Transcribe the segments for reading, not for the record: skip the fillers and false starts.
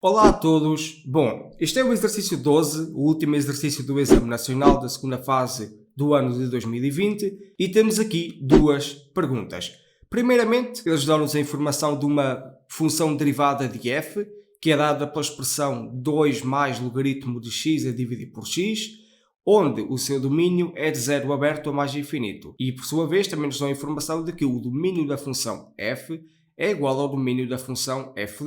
Olá a todos! Bom, este é o exercício 12, o último exercício do Exame Nacional da segunda fase do ano de 2020 e temos aqui duas perguntas. Primeiramente, eles dão-nos a informação de uma função derivada de f, que é dada pela expressão 2 mais logaritmo de x a dividir por x, onde o seu domínio é de zero aberto a mais infinito. E, por sua vez, também nos dão a informação de que o domínio da função f é igual ao domínio da função f'.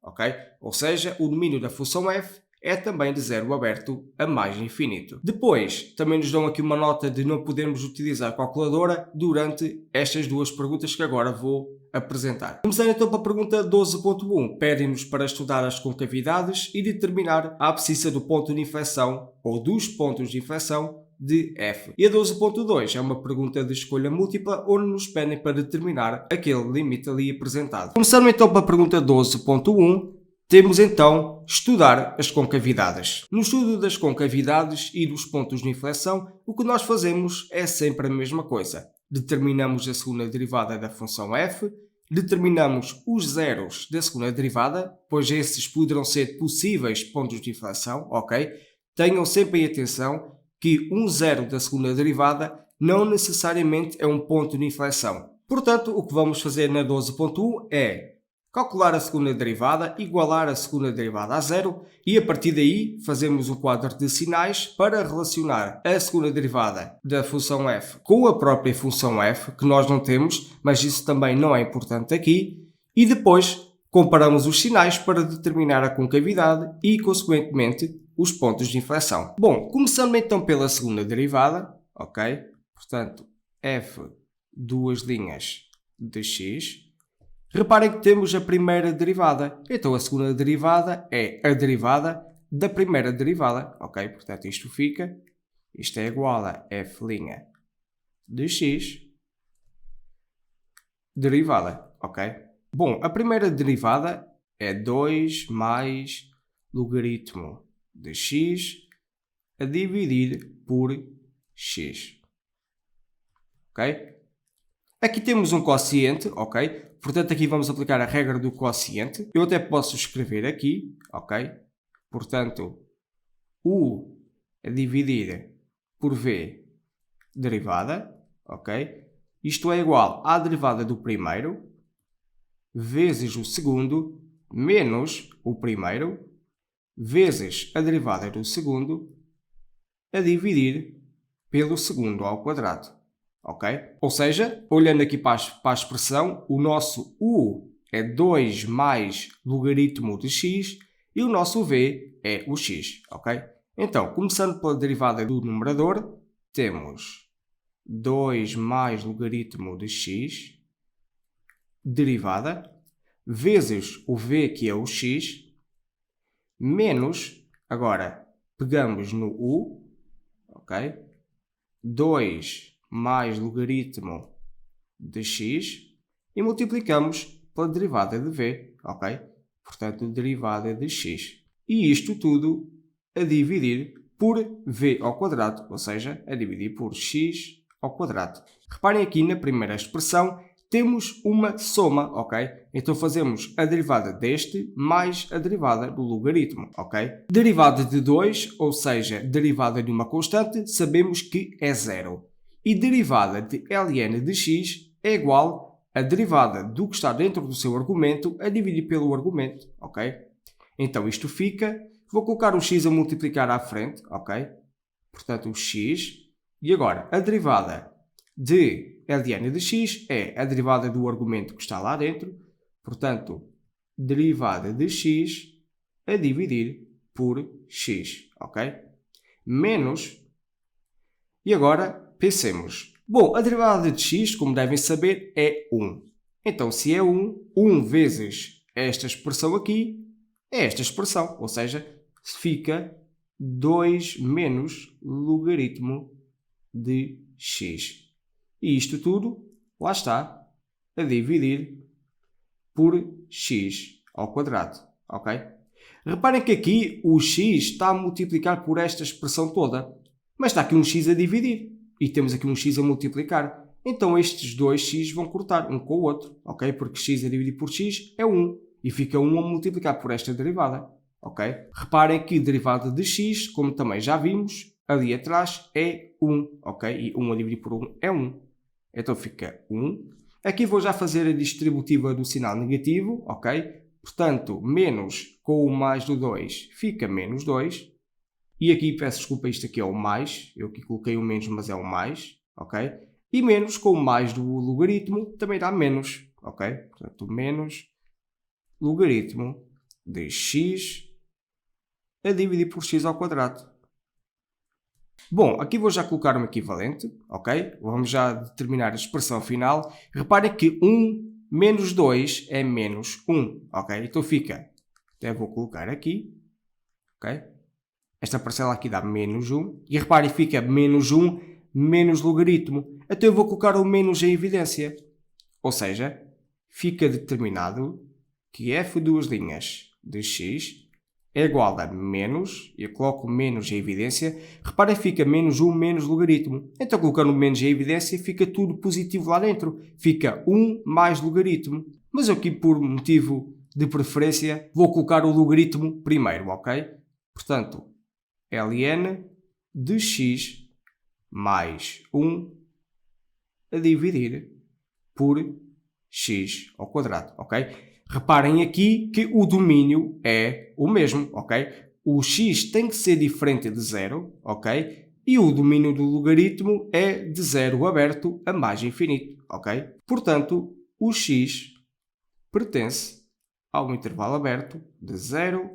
Ok? Ou seja, o domínio da função f é também de zero aberto a mais infinito. Depois, também nos dão aqui uma nota de não podermos utilizar a calculadora durante estas duas perguntas que agora vou apresentar. Começando então pela pergunta 12.1. Pedem-nos para estudar as concavidades e determinar a abscissa do ponto de inflexão ou dos pontos de inflexão de f. E a 12.2 é uma pergunta de escolha múltipla onde nos pedem para determinar aquele limite ali apresentado. Começando então pela pergunta 12.1, temos então estudar as concavidades. No estudo das concavidades e dos pontos de inflexão, o que nós fazemos é sempre a mesma coisa. Determinamos a segunda derivada da função f, determinamos os zeros da segunda derivada, pois esses poderão ser possíveis pontos de inflexão, ok? Tenham sempre em atenção que um zero da segunda derivada não necessariamente é um ponto de inflexão. Portanto, o que vamos fazer na 12.1 é calcular a segunda derivada, igualar a segunda derivada a zero e a partir daí fazemos um quadro de sinais para relacionar a segunda derivada da função f com a própria função f, que nós não temos, mas isso também não é importante aqui, e depois comparamos os sinais para determinar a concavidade e, consequentemente, os pontos de inflexão. Bom, começando então pela segunda derivada, ok? Portanto, f duas linhas de x. Reparem que temos a primeira derivada. Então, a segunda derivada é a derivada da primeira derivada, ok? Portanto, isto é igual a f' de x derivada, ok? Bom, a primeira derivada é 2 mais logaritmo de x a dividir por x. Ok? Aqui temos um quociente, ok? Portanto, aqui vamos aplicar a regra do quociente. Eu até posso escrever aqui, ok? Portanto, u a dividir por v derivada, ok? Isto é igual à derivada do primeiro vezes o segundo menos o primeiro vezes a derivada do segundo a dividir pelo segundo ao quadrado. Ok? Ou seja, olhando aqui para a expressão, o nosso u é 2 mais logaritmo de x e o nosso v é o x. Ok? Então, começando pela derivada do numerador, temos 2 mais logaritmo de x derivada vezes o v, que é o x, menos, agora pegamos no u, ok? 2 mais logaritmo de x e multiplicamos pela derivada de v, ok? Portanto, derivada de x. E isto tudo a dividir por v ao quadrado, ou seja, a dividir por x ao quadrado. Reparem aqui na primeira expressão, temos uma soma, ok? Então fazemos a derivada deste mais a derivada do logaritmo, ok? Derivada de 2, ou seja, derivada de uma constante, sabemos que é zero. E derivada de ln de x é igual a derivada do que está dentro do seu argumento a dividir pelo argumento, ok? Então isto fica, vou colocar o x a multiplicar à frente, ok? Portanto, o x, e agora a derivada de ln de x é a derivada do argumento que está lá dentro, portanto, derivada de x a dividir por x, ok? Menos, e agora pensemos, bom, a derivada de x, como devem saber, é 1. Então, se é 1, 1 vezes esta expressão aqui é esta expressão, ou seja, fica 2 menos logaritmo de x. E isto tudo, lá está, a dividir por x ao quadrado, ok? Reparem que aqui o x está a multiplicar por esta expressão toda, mas está aqui um x a dividir e temos aqui um x a multiplicar. Então estes dois x vão cortar um com o outro, ok? Porque x a dividir por x é 1 e fica 1 a multiplicar por esta derivada, ok? Reparem que a derivada de x, como também já vimos, ali atrás é 1, ok? E 1 a dividir por 1 é 1. Então fica 1. Aqui vou já fazer a distributiva do sinal negativo, ok? Portanto, menos com o mais do 2 fica menos 2. E aqui, peço desculpa, isto aqui é o mais. Eu aqui coloquei o menos, mas é o mais, ok? E menos com o mais do logaritmo também dá menos, ok? Portanto, menos logaritmo de x a dividir por x ao quadrado. Bom, aqui vou já colocar um equivalente, ok? Vamos já determinar a expressão final. Reparem que 1 menos 2 é menos 1, ok? Então fica, até vou colocar aqui, ok? Esta parcela aqui dá menos 1. E reparem, fica menos 1 menos logaritmo. Então eu vou colocar o menos em evidência. Ou seja, fica determinado que f duas linhas de x é igual a menos, eu coloco menos em evidência, reparem, fica menos 1 menos logaritmo. Então, colocando menos em evidência, fica tudo positivo lá dentro. Fica 1 mais logaritmo. Mas eu aqui, por motivo de preferência, vou colocar o logaritmo primeiro, ok? Portanto, ln de x mais 1 a dividir por x ao quadrado, ok? Reparem aqui que o domínio é o mesmo, ok? O x tem que ser diferente de 0, ok? E o domínio do logaritmo é de 0 aberto a mais infinito, ok? Portanto, o x pertence ao intervalo aberto de 0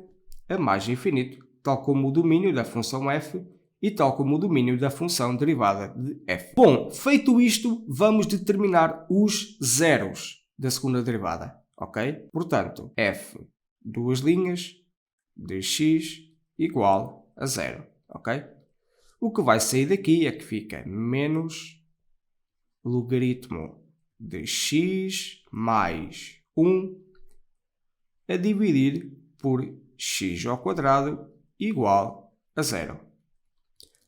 a mais infinito, tal como o domínio da função f e tal como o domínio da função derivada de f. Bom, feito isto, vamos determinar os zeros da segunda derivada. Ok? Portanto, f duas linhas de x igual a 0. Ok? O que vai sair daqui é que fica menos logaritmo de x mais 1 a dividir por x ao quadrado igual a 0.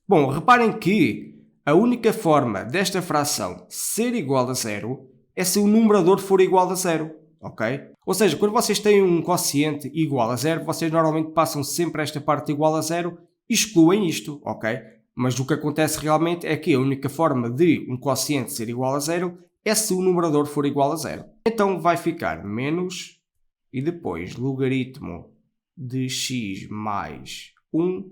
Bom, reparem que a única forma desta fração ser igual a 0 é se o numerador for igual a 0. Ok? Ou seja, quando vocês têm um quociente igual a 0, vocês normalmente passam sempre esta parte igual a 0 e excluem isto, ok? Mas o que acontece realmente é que a única forma de um quociente ser igual a 0 é se o numerador for igual a 0. Então vai ficar menos e depois logaritmo de x mais 1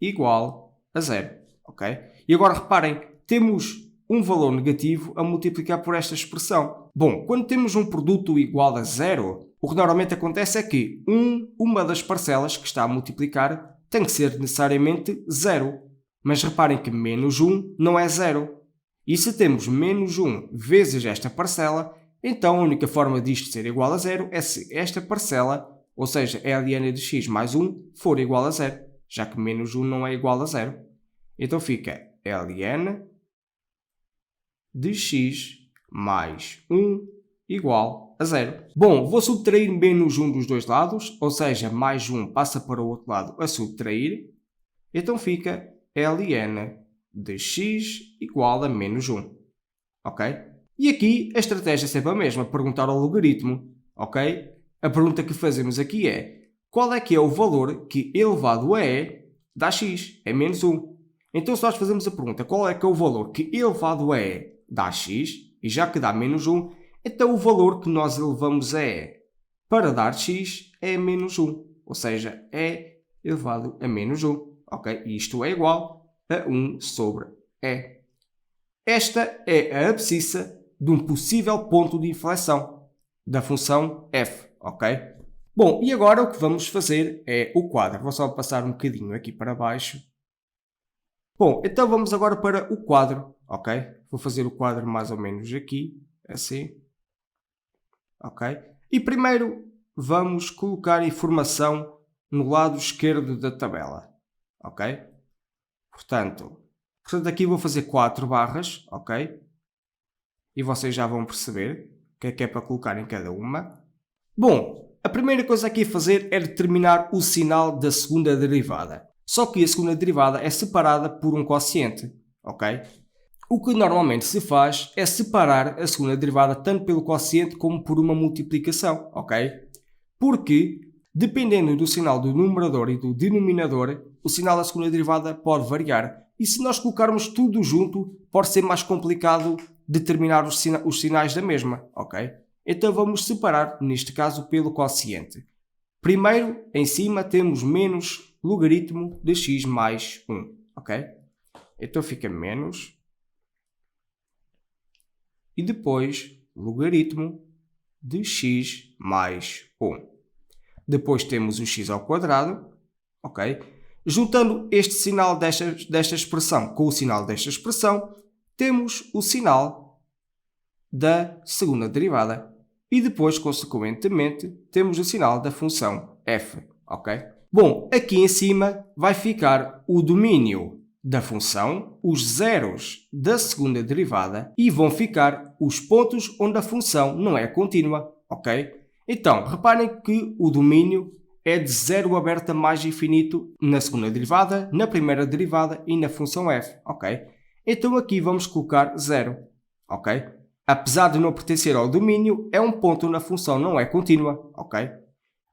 igual a 0, ok? E agora reparem, temos um valor negativo a multiplicar por esta expressão. Bom, quando temos um produto igual a 0, o que normalmente acontece é que uma das parcelas que está a multiplicar tem que ser necessariamente 0. Mas reparem que menos 1 não é 0. E se temos menos 1 vezes esta parcela, então a única forma disto ser igual a 0 é se esta parcela, ou seja, ln de x mais 1, for igual a 0, já que menos 1 não é igual a 0. Então fica ln de x mais 1 igual a 0. Bom, vou subtrair menos 1 dos dois lados, ou seja, mais 1 passa para o outro lado a subtrair. Então fica ln de x igual a menos 1. Ok? E aqui a estratégia é sempre a mesma, perguntar ao logaritmo. Ok? A pergunta que fazemos aqui é: qual é que é o valor que elevado a e dá x? É menos 1. Então se nós fazemos a pergunta qual é que é o valor que elevado a e dá x, e já que dá menos 1, então o valor que nós elevamos a e para dar x é menos 1. Ou seja, é elevado a menos 1. Ok? E isto é igual a 1 sobre e. Esta é a abscissa de um possível ponto de inflexão da função f. Ok? Bom, e agora o que vamos fazer é o quadro. Vou só passar um bocadinho aqui para baixo. Bom, então vamos agora para o quadro. Ok? Vou fazer o quadro mais ou menos aqui, assim. Ok? E primeiro vamos colocar informação no lado esquerdo da tabela. Ok? Portanto, aqui vou fazer 4 barras, ok? E vocês já vão perceber o que é para colocar em cada uma. Bom, a primeira coisa aqui a fazer é determinar o sinal da segunda derivada. Só que a segunda derivada é separada por um quociente, ok? O que normalmente se faz é separar a segunda derivada tanto pelo quociente como por uma multiplicação, ok? Porque, dependendo do sinal do numerador e do denominador, o sinal da segunda derivada pode variar. E se nós colocarmos tudo junto, pode ser mais complicado determinar os sinais da mesma, ok? Então vamos separar, neste caso, pelo quociente. Primeiro, em cima, temos menos logaritmo de x mais 1, ok? Então fica menos. E depois, logaritmo de x mais 1. Depois temos o x ao quadrado, ok? Juntando este sinal desta expressão com o sinal desta expressão, temos o sinal da segunda derivada. E depois, consequentemente, temos o sinal da função f, ok? Bom, aqui em cima vai ficar o domínio da função, os zeros da segunda derivada e vão ficar os pontos onde a função não é contínua, ok? Então, reparem que o domínio é de zero aberto a mais infinito na segunda derivada, na primeira derivada e na função f, ok? Então aqui vamos colocar 0, ok? Apesar de não pertencer ao domínio, é um ponto onde a função não é contínua, ok?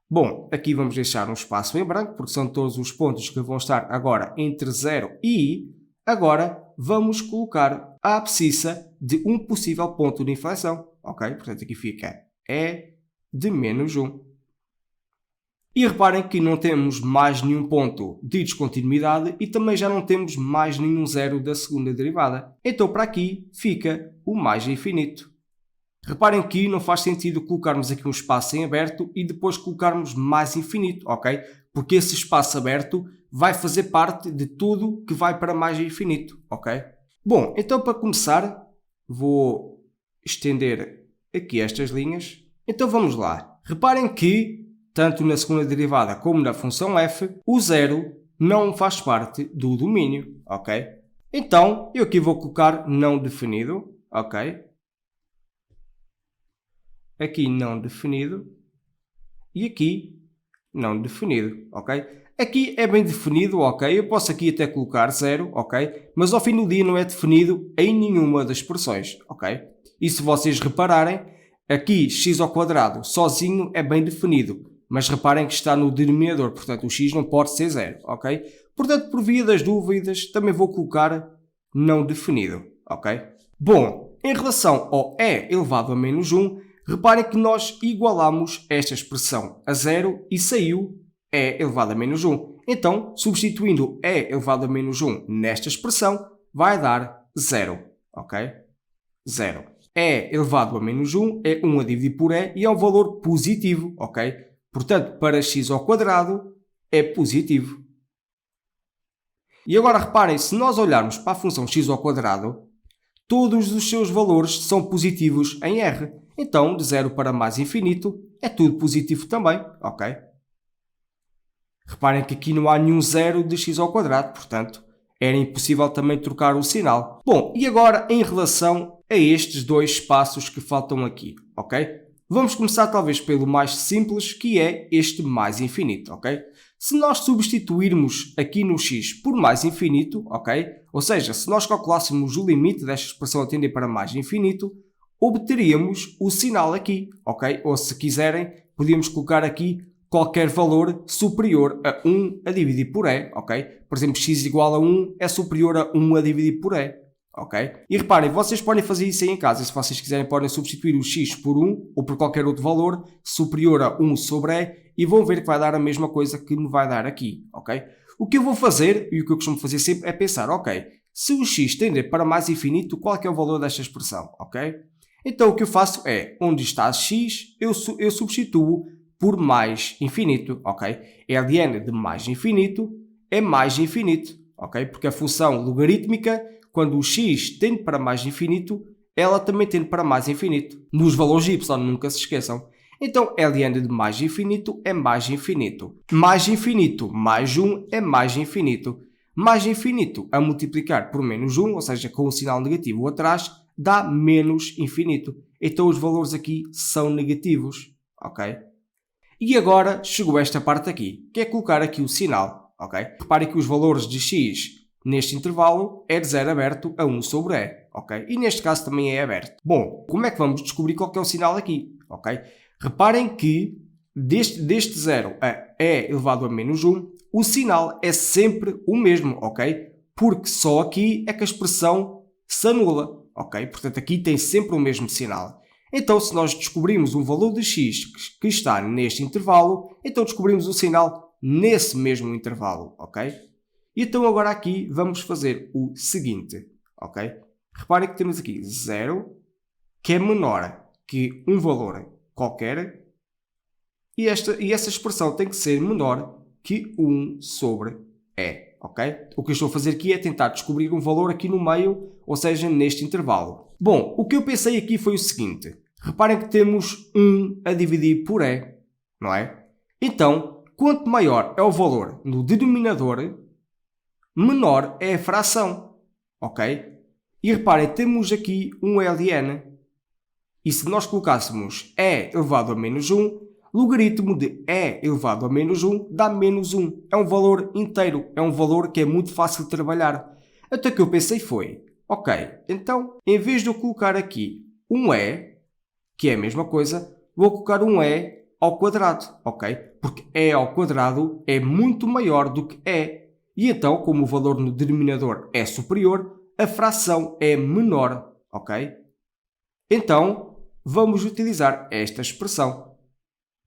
Bom, aqui vamos deixar um espaço em branco, porque são todos os pontos que vão estar agora entre 0 e I. Agora vamos colocar a abscissa de um possível ponto de inflexão, ok? Portanto, aqui fica E de menos 1. E reparem que não temos mais nenhum ponto de descontinuidade e também já não temos mais nenhum zero da segunda derivada. Então, para aqui fica o mais infinito. Reparem que não faz sentido colocarmos aqui um espaço em aberto e depois colocarmos mais infinito, ok? Porque esse espaço aberto vai fazer parte de tudo que vai para mais infinito, ok? Bom, então para começar, vou estender aqui estas linhas. Então vamos lá. Reparem que, tanto na segunda derivada como na função f, o zero não faz parte do domínio, ok? Então, eu aqui vou colocar não definido, ok? Aqui não definido e aqui não definido, ok? Aqui é bem definido, ok? Eu posso aqui até colocar 0, ok? Mas ao fim do dia não é definido em nenhuma das expressões, ok? E se vocês repararem, aqui x ao quadrado sozinho é bem definido, mas reparem que está no denominador, portanto o x não pode ser 0, ok? Portanto, por via das dúvidas, também vou colocar não definido, ok? Bom, em relação ao e elevado a menos 1, reparem que nós igualamos esta expressão a 0 e saiu e elevado a menos 1. Então, substituindo e elevado a menos 1 nesta expressão, vai dar 0, ok? 0. E elevado a menos 1 é 1 a dividir por e e é um valor positivo, ok? Portanto, para x ao quadrado é positivo. E agora reparem, se nós olharmos para a função x ao quadrado, todos os seus valores são positivos em R. Então, de 0 para mais infinito, é tudo positivo também, ok? Reparem que aqui não há nenhum zero de x ao quadrado, portanto, era impossível também trocar o sinal. Bom, e agora em relação a estes dois espaços que faltam aqui, ok? Vamos começar talvez pelo mais simples, que é este mais infinito, ok? Se nós substituirmos aqui no x por mais infinito, ok? Ou seja, se nós calculássemos o limite desta expressão a tender para mais infinito, obteríamos o sinal aqui, ok? Ou se quiserem, podíamos colocar aqui qualquer valor superior a 1 a dividir por e, ok? Por exemplo, x igual a 1 é superior a 1 a dividir por e, ok? E reparem, vocês podem fazer isso aí em casa. Se vocês quiserem, podem substituir o x por 1 ou por qualquer outro valor superior a 1 sobre e e vão ver que vai dar a mesma coisa que me vai dar aqui, ok? O que eu vou fazer, e o que eu costumo fazer sempre, é pensar, ok, se o x tender para mais infinito, qual é, que é o valor desta expressão, ok? Então o que eu faço é, onde está x, eu substituo por mais infinito, ok? Ln de mais infinito é mais infinito, ok? Porque a função logarítmica, quando o x tende para mais infinito, ela também tende para mais infinito. Nos valores y, nunca se esqueçam. Então, Ln de mais infinito é mais infinito. Mais infinito mais 1 é mais infinito. Mais infinito a multiplicar por menos 1, ou seja, com o sinal negativo atrás, dá menos infinito. Então, os valores aqui são negativos, ok? E agora chegou esta parte aqui, que é colocar aqui o sinal, ok? Reparem que os valores de x neste intervalo é de 0 aberto a 1 sobre e, ok? E neste caso também é aberto. Bom, como é que vamos descobrir qual que é o sinal aqui, ok? Reparem que deste 0 a e elevado a menos 1, o sinal é sempre o mesmo, ok? Porque só aqui é que a expressão se anula, ok? Portanto, aqui tem sempre o mesmo sinal. Então, se nós descobrimos um valor de x que está neste intervalo, então descobrimos o sinal nesse mesmo intervalo, ok? E então agora aqui vamos fazer o seguinte, ok? Reparem que temos aqui 0, que é menor que um valor qualquer, e essa expressão tem que ser menor que 1 sobre e, ok? O que eu estou a fazer aqui é tentar descobrir um valor aqui no meio, ou seja, neste intervalo. Bom, o que eu pensei aqui foi o seguinte. Reparem que temos 1 a dividir por e, não é? Então, quanto maior é o valor no denominador, menor é a fração, ok? E reparem, temos aqui um ln. E se nós colocássemos e elevado a menos 1, logaritmo de e elevado a menos 1 dá menos 1. É um valor inteiro, é um valor que é muito fácil de trabalhar. Até que eu pensei foi, ok, então, em vez de eu colocar aqui um e, que é a mesma coisa, vou colocar um e ao quadrado, ok? Porque e ao quadrado é muito maior do que e. E então, como o valor no denominador é superior, a fração é menor, ok? Então, vamos utilizar esta expressão.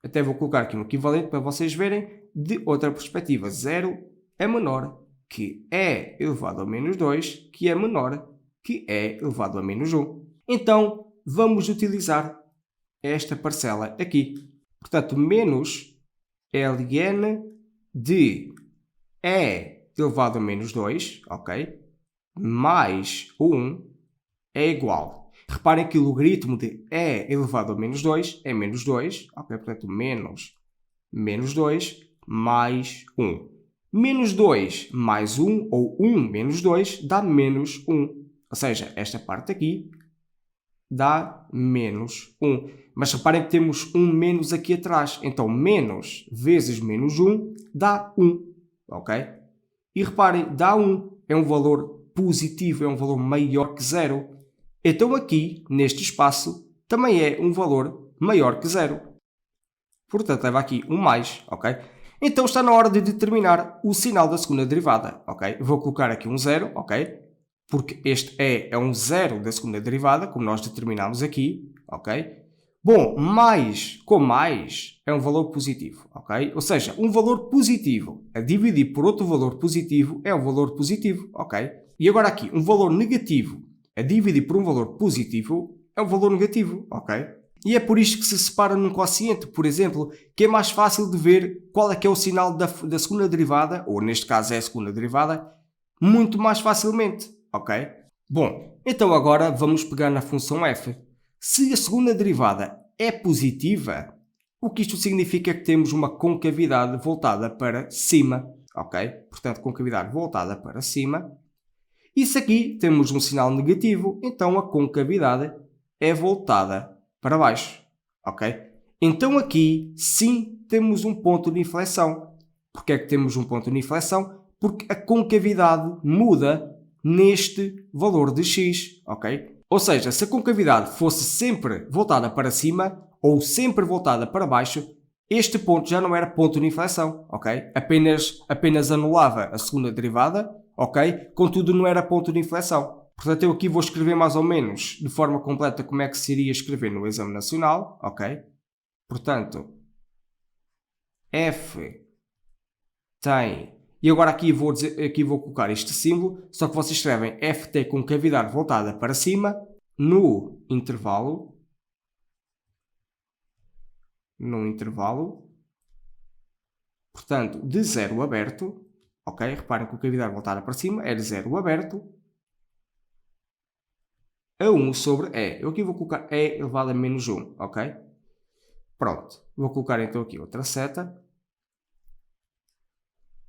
Até vou colocar aqui um equivalente para vocês verem de outra perspectiva. 0 é menor que e elevado a menos 2, que é menor que e elevado a menos 1. Então, vamos utilizar esta parcela aqui. Portanto, menos ln de e elevado a menos 2, ok? Mais 1 é igual. Reparem que o logaritmo de e elevado a menos 2 é menos 2, ok? Portanto, menos 2 mais 1. Menos 2 mais 1, ou 1 menos 2, dá menos 1. Ou seja, esta parte aqui dá menos 1. Mas reparem que temos um menos aqui atrás. Então, menos vezes menos 1 dá 1, ok? E reparem, dá 1. É um valor positivo, é um valor maior que 0. Então aqui, neste espaço, também é um valor maior que 0. Portanto, leva aqui um mais, ok? Então está na hora de determinar o sinal da segunda derivada, ok? Vou colocar aqui um 0, ok? Porque este é um 0 da segunda derivada, como nós determinamos aqui, ok? Bom, mais com mais é um valor positivo, ok? Ou seja, um valor positivo a dividir por outro valor positivo é um valor positivo, ok? E agora aqui, um valor negativo a dividir por um valor positivo é um valor negativo, ok? E é por isto que se separa num quociente, por exemplo, que é mais fácil de ver qual é que é o sinal da segunda derivada, ou neste caso é a segunda derivada, muito mais facilmente, ok? Bom, então agora vamos pegar na função f. Se a segunda derivada é positiva, o que isto significa é que temos uma concavidade voltada para cima, ok? Portanto, concavidade voltada para cima. E se aqui temos um sinal negativo, então a concavidade é voltada para baixo, ok? Então aqui, sim, temos um ponto de inflexão. Porquê é que temos um ponto de inflexão? Porque a concavidade muda neste valor de x, ok? Ou seja, se a concavidade fosse sempre voltada para cima ou sempre voltada para baixo, este ponto já não era ponto de inflexão, ok? Apenas anulava a segunda derivada, ok? Contudo, não era ponto de inflexão. Portanto, eu aqui vou escrever mais ou menos de forma completa como é que se iria escrever no exame nacional, ok? Portanto, f tem... E agora aqui vou colocar este símbolo, só que vocês escrevem ft com cavidade voltada para cima no intervalo, portanto, de 0 aberto, ok? Reparem que a cavidade voltada para cima é de 0 aberto a 1 sobre e. Eu aqui vou colocar e elevado a menos 1, ok? Pronto. Vou colocar então aqui outra seta.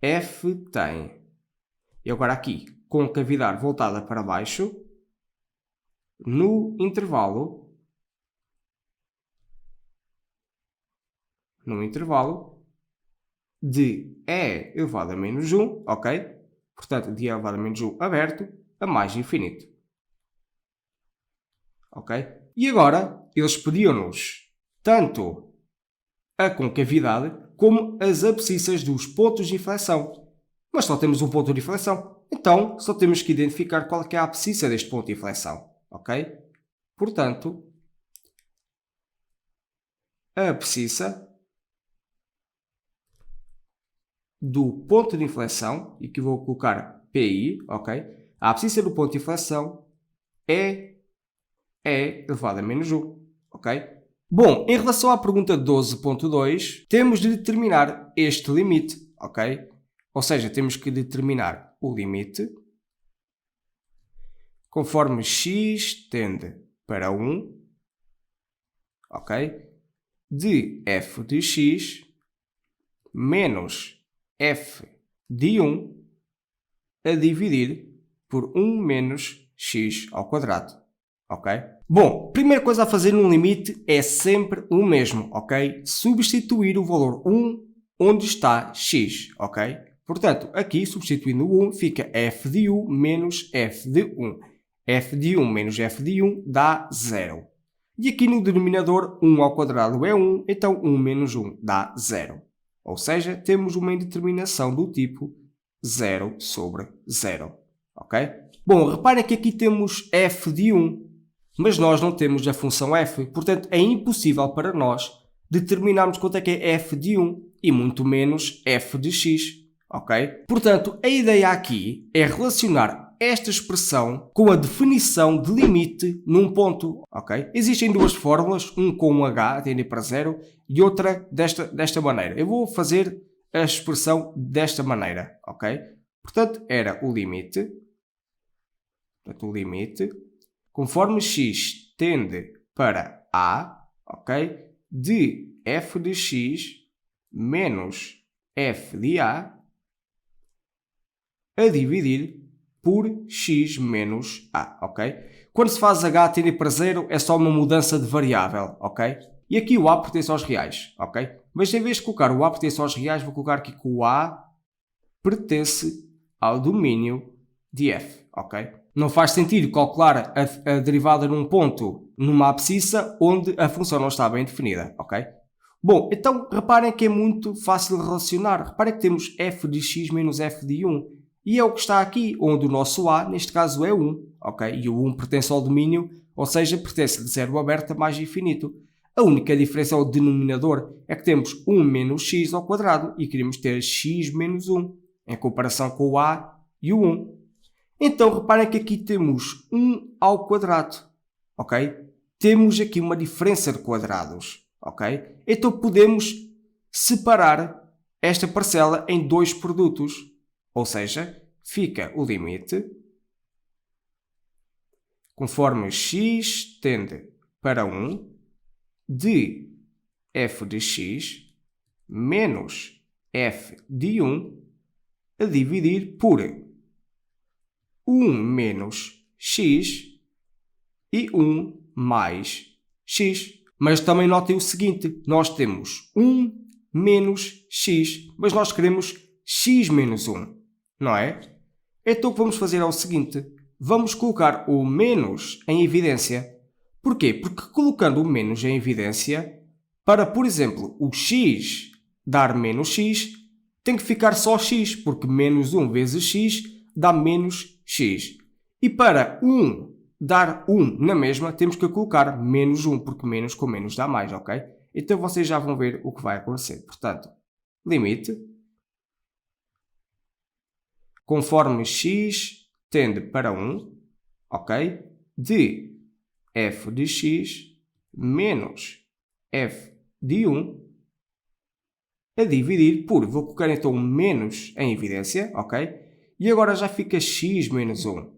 F tem... E agora aqui, com a cavidade voltada para baixo, no intervalo de e elevado a menos 1, ok? Portanto, de e elevado a menos 1 aberto a mais infinito. Ok? E agora, eles pediam-nos tanto a concavidade como as abscissas dos pontos de inflexão. Mas só temos um ponto de inflexão. Então, só temos que identificar qual é a abscissa deste ponto de inflexão. Ok? Portanto, a abscissa do ponto de inflexão, e que vou colocar PI, ok? A abscissa do ponto de inflexão é elevado a menos 1, ok? Bom, em relação à pergunta 12.2, temos de determinar este limite, ok? Ou seja, temos que determinar o limite conforme x tende para 1, ok? De f de x menos f de 1 a dividir por 1 menos x ao quadrado, ok? Bom, primeira coisa a fazer num limite é sempre o mesmo, ok? Substituir o valor 1 onde está x, ok? Portanto, aqui, substituindo o 1, fica f de 1 menos f de 1. f de 1 menos f de 1 dá 0. E aqui no denominador, 1 ao quadrado é 1, então 1 menos 1 dá 0. Ou seja, temos uma indeterminação do tipo 0 sobre 0. Ok? Bom, reparem que aqui temos f de 1, mas nós não temos a função f. Portanto, é impossível para nós determinarmos quanto é que é f de 1 e muito menos f de x. Ok? Portanto, a ideia aqui é relacionar esta expressão com a definição de limite num ponto, ok? Existem duas fórmulas, um com um h, tendendo para 0, e outra desta maneira. Eu vou fazer a expressão desta maneira, ok? Portanto, era o limite, conforme x tende para a, ok? De f de x menos f de a dividir por x menos a, ok? Quando se faz h tendendo para 0, é só uma mudança de variável, ok? E aqui o a pertence aos reais, ok? Mas em vez de colocar o a pertence aos reais, vou colocar aqui que o a pertence ao domínio de f, ok? Não faz sentido calcular a derivada num ponto, numa abscissa, onde a função não está bem definida, ok? Bom, então reparem que é muito fácil de relacionar. Reparem que temos f de x menos f de 1. E é o que está aqui, onde o nosso a, neste caso, é 1, ok? E o 1 pertence ao domínio, ou seja, pertence de 0 aberto a mais infinito. A única diferença é o denominador, é que temos 1 menos x ao quadrado e queremos ter x menos 1, em comparação com o a e o 1. Então, reparem que aqui temos 1 ao quadrado, ok? Temos aqui uma diferença de quadrados, ok? Então, podemos separar esta parcela em dois produtos. Ou seja, fica o limite conforme x tende para 1 de f de x menos f de 1 a dividir por 1 menos x e 1 mais x. Mas também notem o seguinte, nós temos 1 menos x, mas nós queremos x menos 1. Não é? Então o que vamos fazer é o seguinte, vamos colocar o menos em evidência. Porquê? Porque colocando o menos em evidência, para, por exemplo, o x dar menos x, tem que ficar só x, porque menos 1 vezes x dá menos x. E para 1 dar 1 na mesma, temos que colocar menos 1, porque menos com menos dá mais, ok? Então vocês já vão ver o que vai acontecer. Portanto, limite conforme x tende para 1, ok? De f de x menos f de 1 a dividir por, vou colocar então menos em evidência, ok? E agora já fica x menos 1,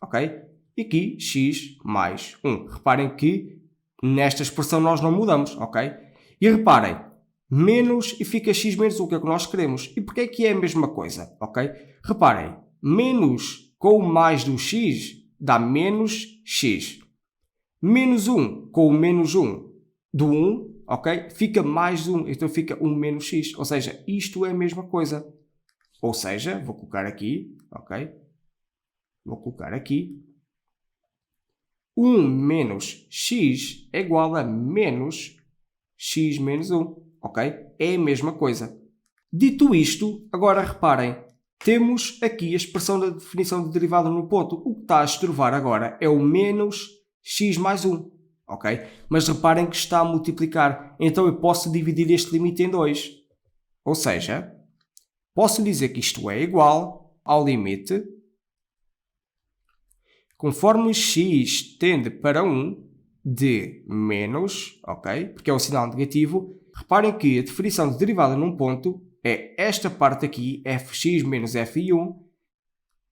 ok? E aqui x mais 1. Reparem que nesta expressão nós não mudamos, ok? E reparem, menos e fica x menos 1, que é o que nós queremos. E porquê é que é a mesma coisa, ok? Reparem, menos com o mais do x dá menos x. Menos 1 com o menos 1 do 1, ok? Fica mais 1, então fica 1 menos x. Ou seja, isto é a mesma coisa. Ou seja, vou colocar aqui, ok? Vou colocar aqui. 1 menos x é igual a menos x menos 1. ok? É a mesma coisa. Dito isto, agora reparem, temos aqui a expressão da definição de derivada no ponto. O que está a estorvar agora é o menos x mais 1, ok? Mas reparem que está a multiplicar, então eu posso dividir este limite em 2. Ou seja, posso dizer que isto é igual ao limite, conforme x tende para 1, de menos, ok? Porque é o sinal negativo. Reparem que a definição de derivada num ponto é esta parte aqui, fx menos f1,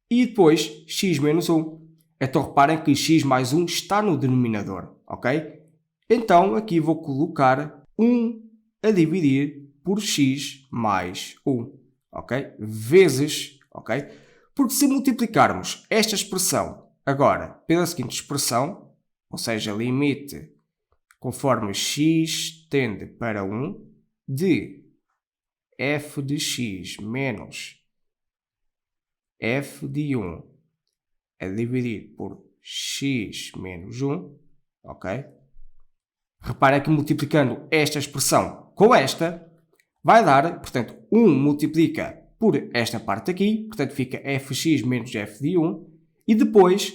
e depois x menos 1. Então reparem que x mais 1 está no denominador, ok? Então aqui vou colocar 1 a dividir por x mais 1, ok? Vezes, ok? Porque se multiplicarmos esta expressão agora pela seguinte expressão, ou seja, limite conforme x tende para 1 de f de x menos f de 1 a dividir por x menos 1, ok? Reparem que multiplicando esta expressão com esta, vai dar, portanto, 1 multiplica por esta parte aqui, portanto fica fx menos f de 1, e depois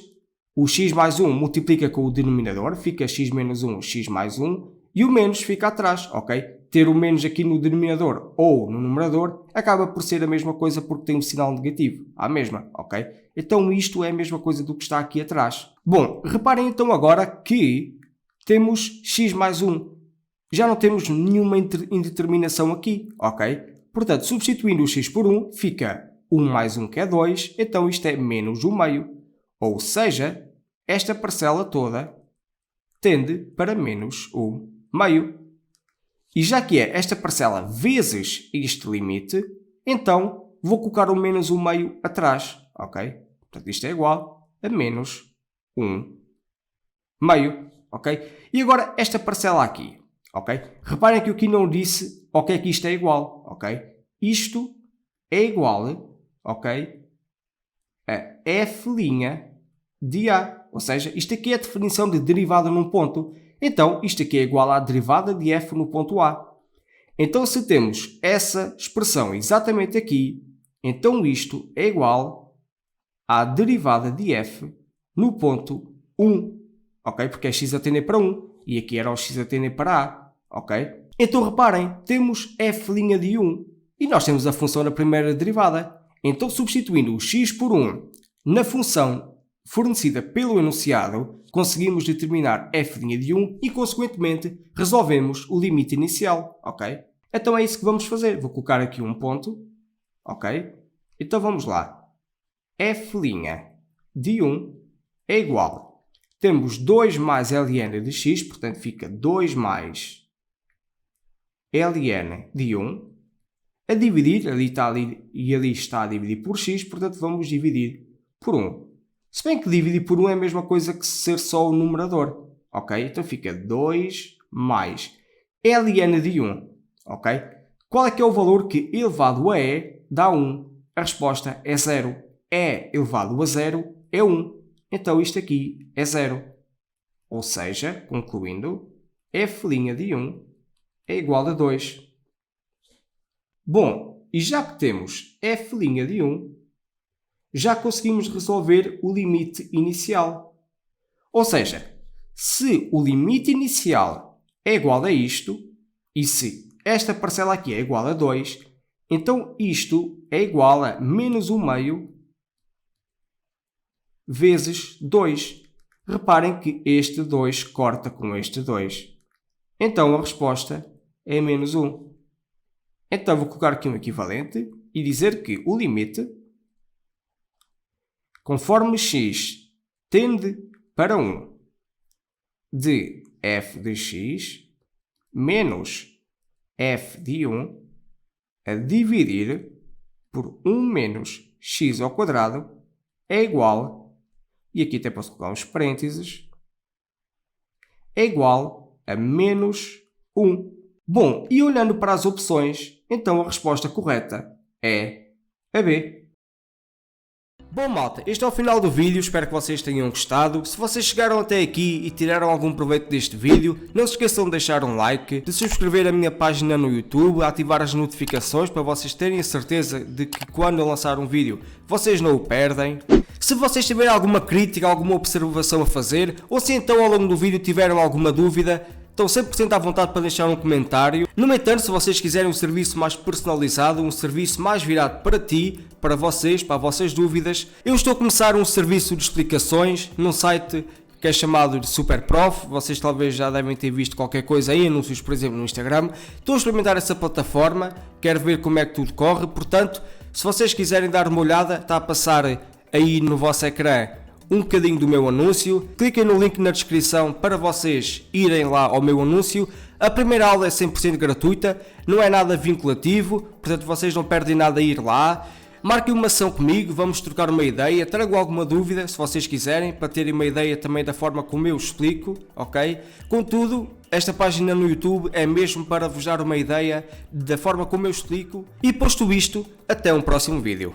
o x mais 1 multiplica com o denominador, fica x menos 1, x mais 1, e o menos fica atrás, ok? Ter o menos aqui no denominador ou no numerador acaba por ser a mesma coisa porque tem um sinal negativo, a mesma, ok? Então isto é a mesma coisa do que está aqui atrás. Bom, reparem então agora que temos x mais 1. Já não temos nenhuma indeterminação aqui, ok? Portanto, substituindo o x por 1, fica 1 mais 1 que é 2, então isto é menos 1 meio. Ou seja, esta parcela toda tende para menos 1 meio. E já que é esta parcela vezes este limite, então vou colocar o menos 1 meio atrás, ok? Portanto, isto é igual a menos 1 meio, ok? E agora esta parcela aqui, ok? Reparem que eu aqui não disse ao que é que isto é igual, ok? Isto é igual, ok? A f' de a. Ou seja, isto aqui é a definição de derivada num ponto. Então, isto aqui é igual à derivada de f no ponto A. Então, se temos essa expressão exatamente aqui, então isto é igual à derivada de f no ponto 1. Ok? Porque é x a tender para 1. E aqui era o x a tender para A. Ok? Então, reparem, temos f' de 1. E nós temos a função na primeira derivada. Então, substituindo o x por 1 na função fornecida pelo enunciado, conseguimos determinar f' de 1 e, consequentemente, resolvemos o limite inicial, ok? Então é isso que vamos fazer. Vou colocar aqui um ponto, ok? Então vamos lá. f' de 1 é igual. Temos 2 mais ln de x, portanto fica 2 mais ln de 1, a dividir, ali está a dividir por x, portanto vamos dividir por 1. Se bem que dividir por 1 é a mesma coisa que ser só o numerador, ok? Então fica 2 mais ln de 1, ok? Qual é que é o valor que elevado a e dá 1? A resposta é 0. E elevado a 0 é 1. Então isto aqui é 0. Ou seja, concluindo, f' de 1 é igual a 2. Bom, e já que temos f' de 1, já conseguimos resolver o limite inicial. Ou seja, se o limite inicial é igual a isto, e se esta parcela aqui é igual a 2, então isto é igual a menos 1 meio vezes 2. Reparem que este 2 corta com este 2. Então a resposta é menos 1. Então vou colocar aqui um equivalente e dizer que o limite, conforme x tende para 1 de f de x menos f de 1 a dividir por 1 menos x ao quadrado é igual, e aqui até posso colocar uns parênteses, é igual a menos 1. Bom, e olhando para as opções, então a resposta correta é a B. Bom malta, este é o final do vídeo, espero que vocês tenham gostado. Se vocês chegaram até aqui e tiraram algum proveito deste vídeo, não se esqueçam de deixar um like, de subscrever a minha página no YouTube, ativar as notificações para vocês terem a certeza de que quando eu lançar um vídeo, vocês não o perdem. Se vocês tiverem alguma crítica, alguma observação a fazer, ou se então ao longo do vídeo tiveram alguma dúvida, estão 100% à vontade para deixar um comentário. No entanto, se vocês quiserem um serviço mais personalizado, um serviço mais virado para ti, para vocês, para as vossas dúvidas, eu estou a começar um serviço de explicações num site que é chamado de SuperProf. Vocês talvez já devem ter visto qualquer coisa aí, anúncios por exemplo no Instagram. Estou a experimentar essa plataforma, quero ver como é que tudo corre, portanto, se vocês quiserem dar uma olhada, está a passar aí no vosso ecrã um bocadinho do meu anúncio. Cliquem no link na descrição para vocês irem lá ao meu anúncio. A primeira aula é 100% gratuita, não é nada vinculativo, portanto vocês não perdem nada a ir lá. Marquem uma ação comigo, vamos trocar uma ideia, trago alguma dúvida se vocês quiserem, para terem uma ideia também da forma como eu explico, ok? Contudo, esta página no YouTube é mesmo para vos dar uma ideia da forma como eu explico. E posto isto, até um próximo vídeo.